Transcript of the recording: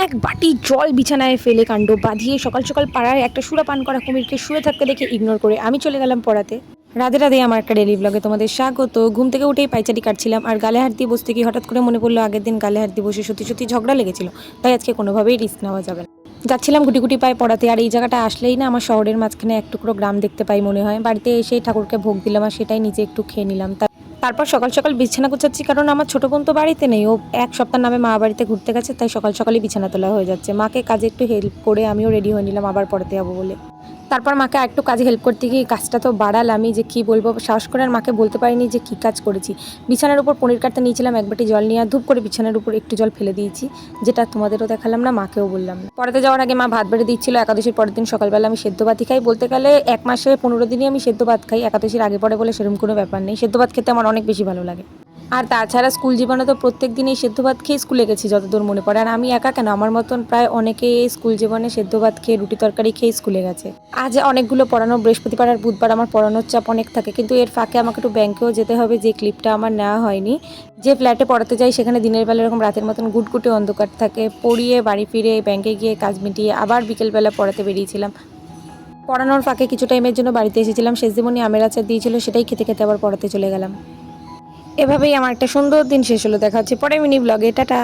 এক বাটি জল বিছানায় ফেলে কাণ্ড বাঁধিয়ে সকাল সকাল পাড়ায় একটা সুরাপান করা কুমিরকে শুয়ে থাকতে দেখে ইগনোর করে আমি চলে গেলাম পড়াতে। রাধে রাধে, আমার একটা ডেলি ব্লগে তোমাদের স্বাগত। ঘুম থেকে উঠেই পায়চারি কাটছিলাম আর গালে হাত দিয়ে বসতে গিয়ে হঠাৎ করে মনে পড়লো আগের দিন গালে হাত দিয়ে বসে সত্যি সত্যি ঝগড়া লেগেছিল, তাই আজকে কোনোভাবেই রিস্ক নেওয়া যাবে না। যাচ্ছিলাম গুটি গুটি পায়ে পড়াতে, আর এই জায়গাটা আসলেই না আমার শহরের মাঝখানে এক টুকরো গ্রাম দেখতে পাই মনে হয়। বাড়িতে এসেই ঠাকুরকে ভোগ দিলাম আর সেটাই নিজে একটু খেয়ে নিলাম। তারপর সকাল সকাল বিছানা গোছাচ্ছি, কারণ আমার ছোটো বোন তো বাড়িতে নেই, ও এক সপ্তাহ নামে মা বাড়িতে ঘুরতে গেছে, তাই সকাল সকালই বিছানা তোলা হয়ে যাচ্ছে। মাকে কাজে একটু হেল্প করে আমিও রেডি হয়ে নিলাম আবার পড়াতে যাবো বলে। তারপর মাকে একটু কাজে হেল্প করতে গিয়ে কাজটা তো বাড়ালামই, যে কী বলবো, সাহস করে আর মাকে বলতে পারিনি যে কী কাজ করেছি। বিছানার উপর পনির কাটতে নিয়েছিলাম, এক বাটি জল নিয়ে আর ধূপ করে বিছানার উপর একটু জল ফেলে দিয়েছি, যেটা তোমাদেরও দেখালাম না, মাকেও বললাম না। পড়াতে যাওয়ার আগে মা ভাত বেড়ে দিচ্ছিল। একাদশীর পরের দিন সকালবেলা আমি সেদ্ধ ভাতই খাই, বলতে গেলে 1 মাসে 15 দিনই আমি সেদ্ধ ভাত খাই। একাদশীর আগে পরে বলে সেরকম কোনো ব্যাপার নেই, সেদ্ধ ভাত খেতে আমার অনেক বেশি ভালো লাগে। আর তাছাড়া স্কুল জীবনে তো প্রত্যেক দিনই সেদ্ধ ভাত খেয়ে স্কুলে গেছি যতদূর মনে পড়ে। আর আমি একা কেন, আমার মতন প্রায় অনেকেই স্কুল জীবনে সেদ্ধ ভাত খেয়ে রুটি তরকারি খেয়ে স্কুলে গেছে। আজ অনেকগুলো পড়ানো, বৃহস্পতিবার আর বুধবার আমার পড়ানোর চাপ অনেক থাকে, কিন্তু এর ফাঁকে আমাকে একটু ব্যাংকেও যেতে হবে, যে ক্লিপটা আমার নেওয়া হয়নি। যে ফ্ল্যাটে পড়াতে যাই সেখানে দিনের বেলা এরকম রাতের মতন গুটগুটে অন্ধকার থাকে। পড়িয়ে বাড়ি ফিরে ব্যাংকে গিয়ে কাজ মিটিয়ে আবার বিকেলবেলা পড়াতে বেরিয়েছিলাম। পড়ানোর ফাঁকে কিছু টাইমের জন্য বাড়িতে এসেছিলাম, শেষদিমণি আমের আচার দিয়েছিল, সেটাই খেতে খেতে আবার পড়াতে চলে গেলাম। এভাবেই আমার একটা সুন্দর দিন শেষ হলো। দেখা হচ্ছে পরে মিনি ব্লগে, টাটা।